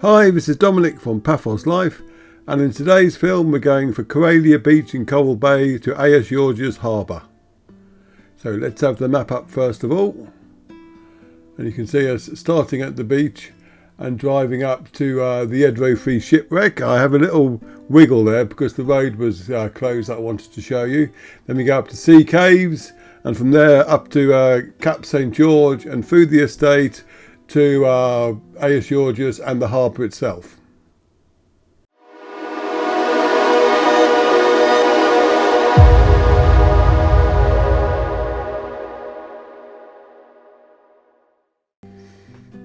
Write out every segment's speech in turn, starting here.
Hi, this is Dominic from Paphos Life, and in today's film we're going from Coralia Beach in Coral Bay to Agios Georgios Harbour. So let's have the map up first of all, and you can see us starting at the beach and driving up to the Edro III shipwreck. I have a little wiggle there because the road was closed that I wanted to show you. Then we go up to Sea Caves, and from there up to Cap St George and through the estate to Agios Georgios and the harbour itself.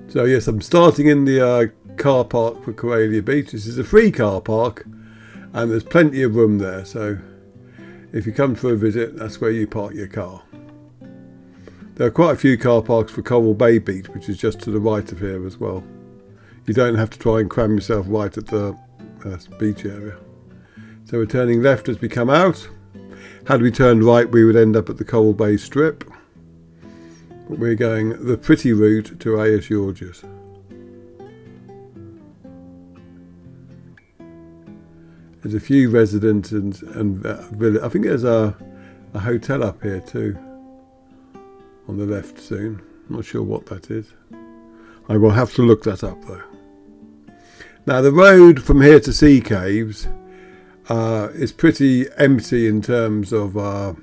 So yes, I'm starting in the car park for Coralia Beach. This is a free car park and there's plenty of room there, so if you come for a visit, that's where you park your car. There are quite a few car parks for Coral Bay Beach, which is just to the right of here as well. You don't have to try and cram yourself right at the beach area. So we're turning left as we come out. Had we turned right, we would end up at the Coral Bay Strip. But we're going the pretty route to Agios Georgios. There's a few residents and village. I think there's a hotel up here too. On the left soon. Not sure what that is. I will have to look that up though. Now the road from here to Sea Caves is pretty empty in terms of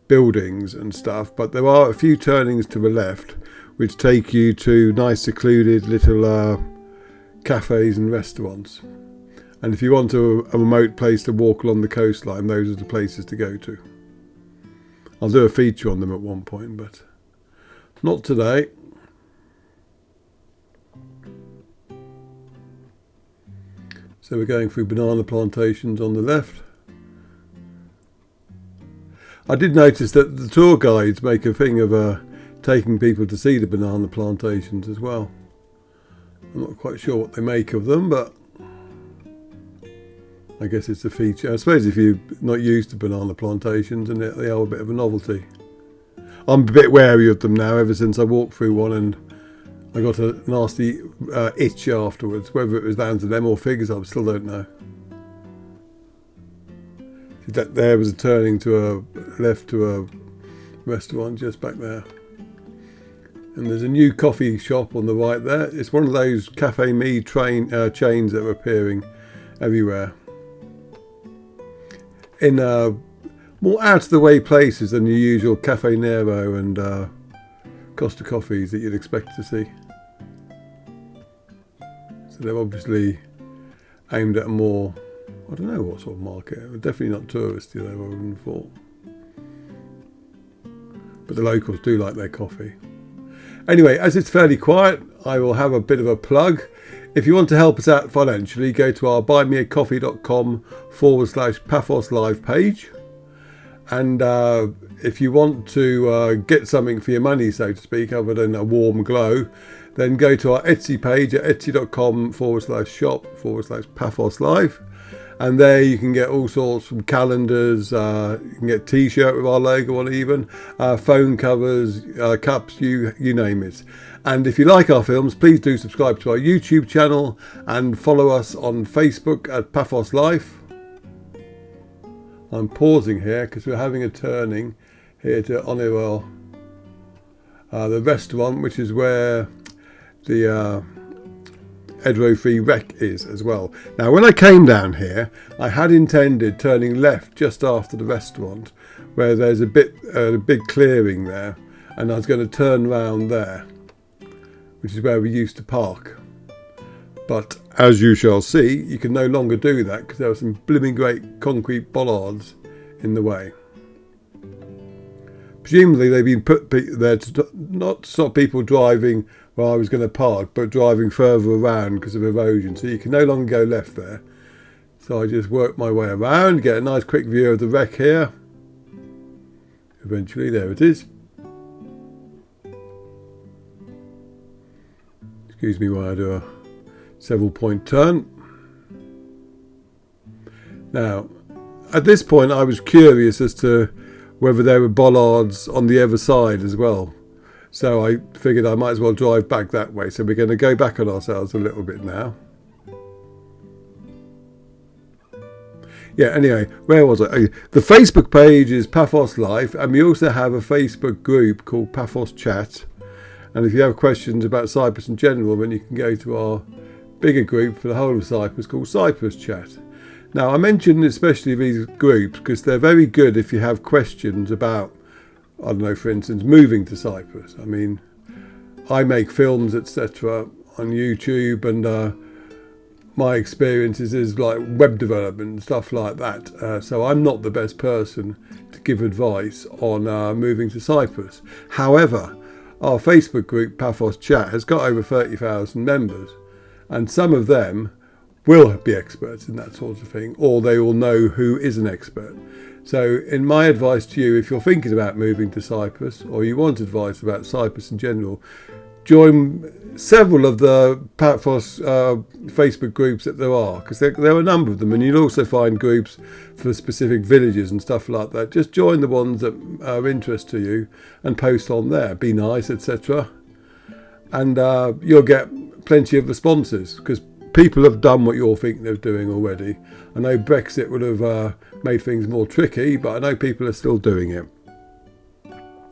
buildings and stuff, but there are a few turnings to the left which take you to nice secluded little cafes and restaurants. And if you want a remote place to walk along the coastline, those are the places to go to. I'll do a feature on them at one point, but not today. So we're going through banana plantations on the left. I did notice that the tour guides make a thing of taking people to see the banana plantations as well. I'm not quite sure what they make of them, but I guess it's a feature. I suppose if you're not used to banana plantations, and they are a bit of a novelty. I'm a bit wary of them now ever since I walked through one and I got a nasty itch afterwards. Whether it was down to them or figs, I still don't know. That there was a turning to a left to a restaurant just back there. And there's a new coffee shop on the right there. It's one of those Cafe Me chains that are appearing everywhere. In more out of the way places than your usual Cafe Nero and Costa Coffees that you'd expect to see. So they're obviously aimed at a more, I don't know what sort of market, definitely not touristy though, I wouldn't have thought. But the locals do like their coffee. Anyway, as it's fairly quiet, I will have a bit of a plug. If you want to help us out financially, go to our buymeacoffee.com/Paphos Live page. And if you want to get something for your money, so to speak, other than a warm glow, then go to our Etsy page at etsy.com/shop/Paphos Live. And there you can get all sorts from calendars, you can get a t-shirt with our logo on even, phone covers, cups, you name it. And if you like our films, please do subscribe to our YouTube channel and follow us on Facebook at Paphos Life. I'm pausing here because we're having a turning here to Honeywell, the restaurant, which is where the Edro III wreck is as well. Now when I came down here, I had intended turning left just after the restaurant, where there's a big clearing there, and I was going to turn round there, which is where we used to park. But as you shall see, you can no longer do that because there are some blooming great concrete bollards in the way. Presumably they've been put there to not stop people driving where I was going to park, but driving further around because of erosion. So you can no longer go left there. So I just work my way around, get a nice quick view of the wreck here. Eventually, there it is. Excuse me while I do a several point turn. Now, at this point I was curious as to whether there were bollards on the other side as well. So I figured I might as well drive back that way. So we're going to go back on ourselves a little bit now. Yeah, anyway, where was I? The Facebook page is Paphos Life, and we also have a Facebook group called Paphos Chat. And if you have questions about Cyprus in general, then you can go to our bigger group for the whole of Cyprus called Cyprus Chat. Now, I mentioned especially these groups because they're very good if you have questions about, I don't know, for instance, moving to Cyprus. I mean, I make films, etc. on YouTube, and my experiences is like web development and stuff like that. So I'm not the best person to give advice on moving to Cyprus. However, our Facebook group, Paphos Chat, has got over 30,000 members, and some of them will be experts in that sort of thing, or they will know who is an expert. So in my advice to you, if you're thinking about moving to Cyprus, or you want advice about Cyprus in general, join several of the Paphos Facebook groups that there are, because there are a number of them, and you'll also find groups for specific villages and stuff like that. Just join the ones that are of interest to you and post on there. Be nice, etc. And you'll get plenty of responses, because people have done what you're thinking of doing already. I know Brexit would have made things more tricky, but I know people are still doing it.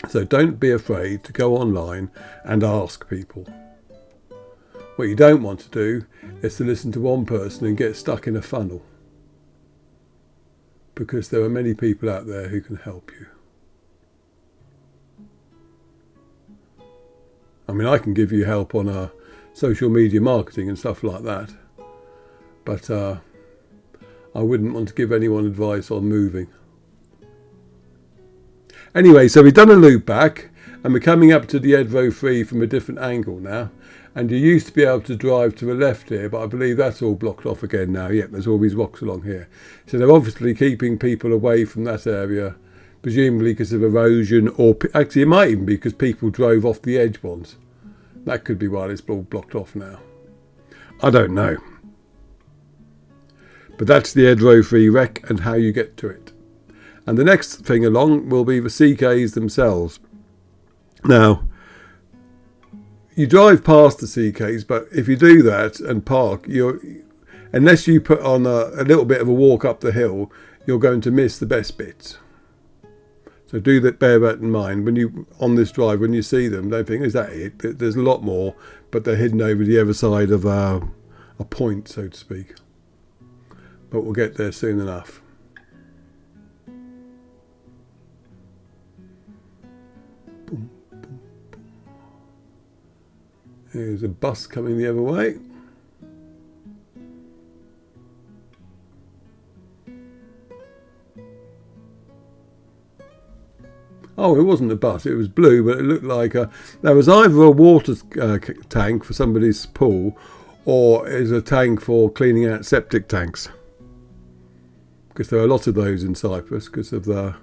So don't be afraid to go online and ask people. What you don't want to do is to listen to one person and get stuck in a funnel, because there are many people out there who can help you. I mean, I can give you help on social media marketing and stuff like that, but I wouldn't want to give anyone advice on moving. Anyway, so we've done a loop back, and we're coming up to the Edro III from a different angle now. And you used to be able to drive to the left here, but I believe that's all blocked off again now. Yep, there's all these rocks along here. So they're obviously keeping people away from that area, presumably because of erosion, or actually it might even be because people drove off the edge once. That could be why it's all blocked off now. I don't know. But that's the Edro III wreck and how you get to it. And the next thing along will be the CKs themselves. Now, you drive past the CKs, but if you do that and park, unless you put on a little bit of a walk up the hill, you're going to miss the best bits. So bear that in mind when you on this drive. When you see them, don't think, is that it? There's a lot more, but they're hidden over the other side of a point, so to speak. But we'll get there soon enough. There's a bus coming the other way. Oh, it wasn't a bus, it was blue, but it looked like there was either a water tank for somebody's pool, or it was a tank for cleaning out septic tanks. Because there are a lot of those in Cyprus because of the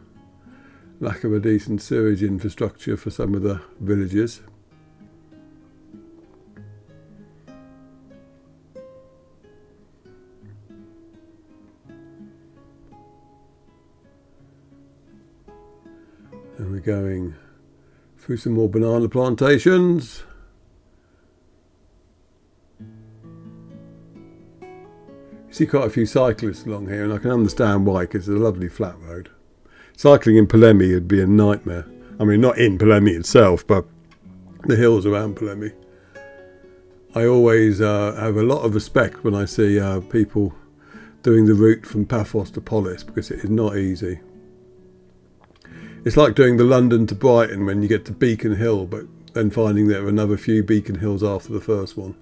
lack of a decent sewage infrastructure for some of the villages. And we're going through some more banana plantations. You see quite a few cyclists along here, and I can understand why, because it's a lovely flat road. Cycling in Palermi would be a nightmare. I mean, not in Palermi itself, but the hills around Palermi. I always have a lot of respect when I see people doing the route from Paphos to Polis, because it is not easy. It's like doing the London to Brighton when you get to Beacon Hill, but then finding there are another few Beacon Hills after the first one.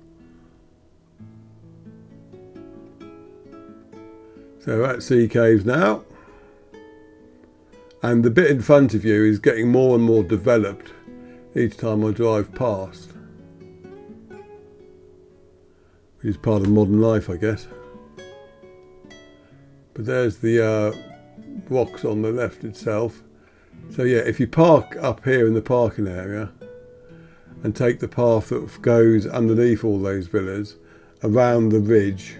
So we're at Sea Caves now. And the bit in front of you is getting more and more developed each time I drive past. Which is part of modern life, I guess. But there's the rocks on the left itself. So yeah, if you park up here in the parking area and take the path that goes underneath all those villas around the ridge,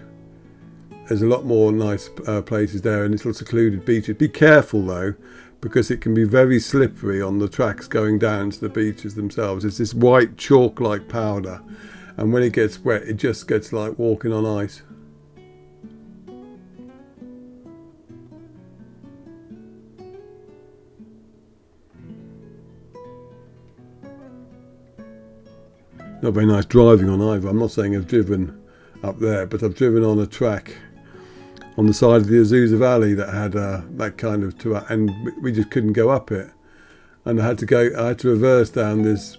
there's a lot more nice places there and little secluded beaches. Be careful though, because it can be very slippery on the tracks going down to the beaches themselves. It's this white chalk-like powder, and when it gets wet it just gets like walking on ice. Not very nice driving on either. I'm not saying I've driven up there, but I've driven on a track on the side of the Azusa Valley that had that kind of tour, and we just couldn't go up it. And I had to reverse down this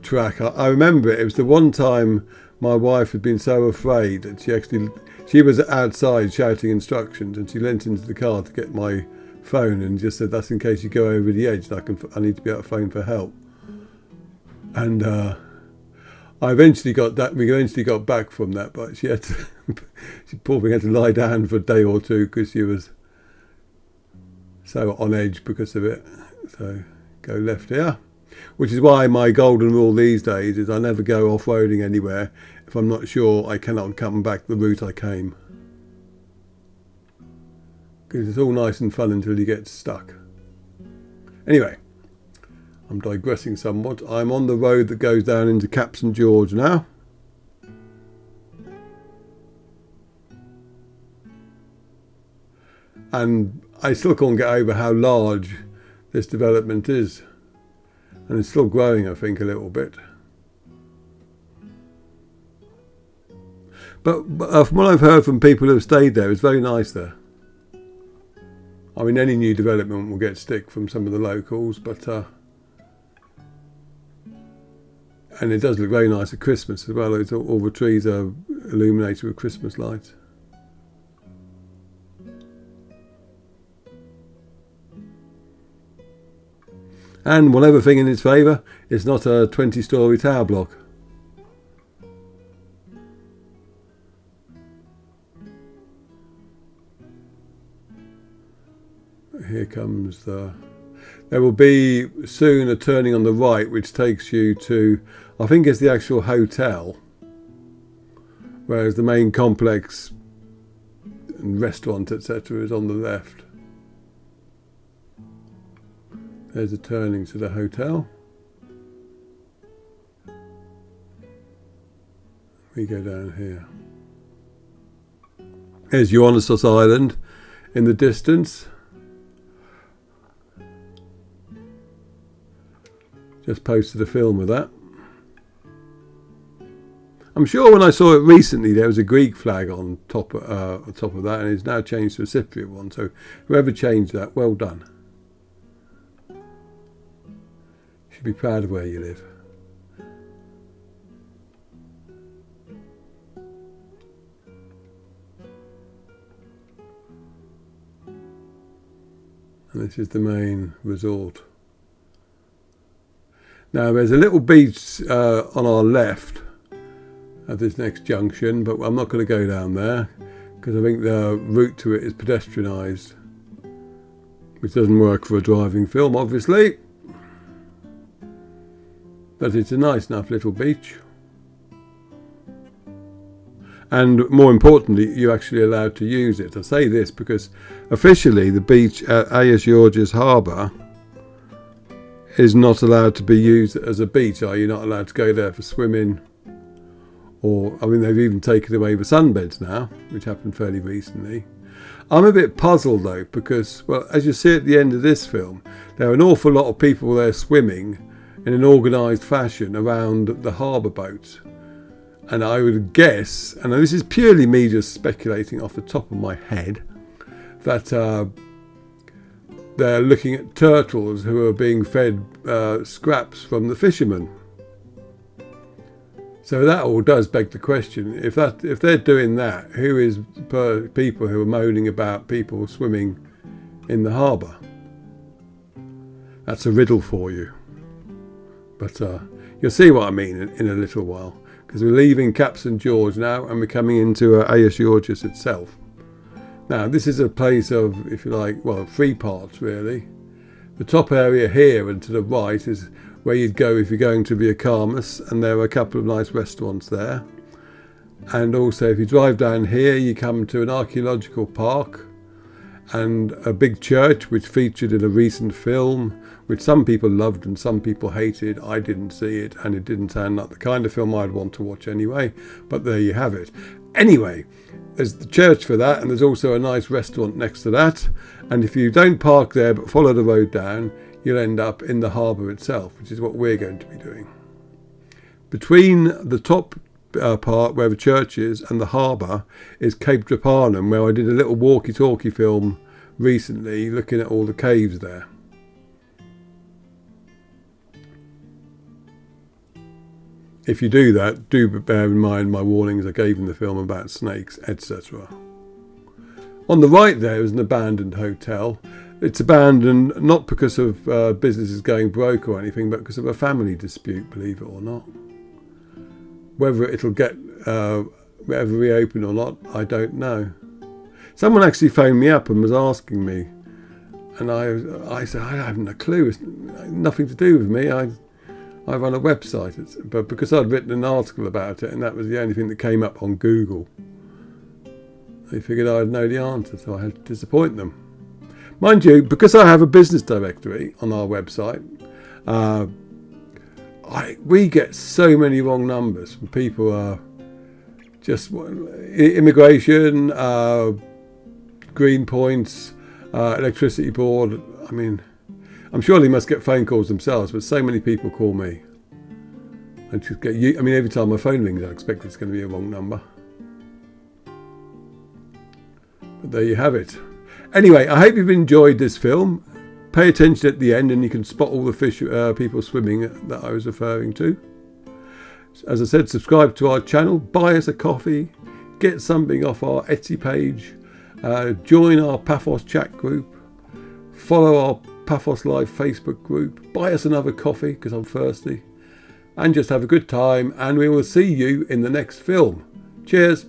track. I remember it was the one time my wife had been so afraid that she was outside shouting instructions, and she leant into the car to get my phone and just said, "That's in case you go over the edge, and I need to be able to phone for help." And we eventually got back from that, but she poor thing had to lie down for a day or two because she was so on edge because of it. So go left here, which is why my golden rule these days is I never go off-roading anywhere if I'm not sure I cannot come back the route I came, because it's all nice and fun until you get stuck. Anyway, I'm digressing somewhat. I'm on the road that goes down into Cap St George now. And I still can't get over how large this development is. And it's still growing, I think, a little bit. But from what I've heard from people who have stayed there, it's very nice there. I mean, any new development will get stick from some of the locals, but and it does look very nice at Christmas as well. All the trees are illuminated with Christmas lights. And one other thing in its favour, it's not a 20-storey tower block. Here comes the... There will be soon a turning on the right which takes you to, I think it's the actual hotel, whereas the main complex and restaurant, etc. is on the left. There's a turning to the hotel. We go down here. There's Ionissos Island in the distance. Just posted a film of that. I'm sure when I saw it recently there was a Greek flag on top of that, and it's now changed to a Cypriot one. So whoever changed that, well done. You should be proud of where you live. And this is the main resort. Now there's a little beach on our left at this next junction, but I'm not going to go down there because I think the route to it is pedestrianised, which doesn't work for a driving film, obviously. But it's a nice enough little beach. And more importantly, you're actually allowed to use it. I say this because officially the beach at Agios Georgios Harbour is not allowed to be used as a beach. Are you not allowed to go there for swimming? Or, I mean, they've even taken away the sunbeds now, which happened fairly recently. I'm a bit puzzled though, because, well, as you see at the end of this film, there are an awful lot of people there swimming in an organised fashion around the harbour boats. And I would guess, and this is purely me just speculating off the top of my head, that they're looking at turtles who are being fed scraps from the fishermen. So that all does beg the question: if they're doing that, who is people who are moaning about people swimming in the harbour? That's a riddle for you. But you'll see what I mean in a little while, because we're leaving Cap St George now and we're coming into Agios Georgios itself. Now this is a place of, if you like, well, three parts really. The top area here and to the right is where you'd go if you're going to the Akamas, and there are a couple of nice restaurants there. And also if you drive down here you come to an archaeological park, and a big church which featured in a recent film, which some people loved and some people hated. I didn't see it, and it didn't sound like the kind of film I'd want to watch anyway, but there you have it. Anyway, there's the church for that, and there's also a nice restaurant next to that, and if you don't park there but follow the road down, you'll end up in the harbour itself, which is what we're going to be doing. Between the top part where the church is and the harbour is Cape Drepanum, where I did a little walkie-talkie film recently looking at all the caves there. If you do that, do bear in mind my warnings I gave in the film about snakes, etc. On the right there is an abandoned hotel. It's abandoned not because of businesses going broke or anything, but because of a family dispute, believe it or not. Whether it'll get ever reopened or not, I don't know. Someone actually phoned me up and was asking me, and I said, I haven't a clue. It's nothing to do with me. I run a website, but because I'd written an article about it and that was the only thing that came up on Google, they figured I'd know the answer, so I had to disappoint them. Mind you, because I have a business directory on our website, we get so many wrong numbers from people just immigration, green points, electricity board. I mean, I'm sure they must get phone calls themselves, but so many people call me. I just get every time my phone rings, I expect it's going to be a wrong number. But there you have it. Anyway, I hope you've enjoyed this film. Pay attention at the end and you can spot all the fish people swimming that I was referring to. As I said, subscribe to our channel, buy us a coffee, get something off our Etsy page, join our Paphos chat group, follow our Paphos Live Facebook group, buy us another coffee because I'm thirsty, and just have a good time, and we will see you in the next film. Cheers!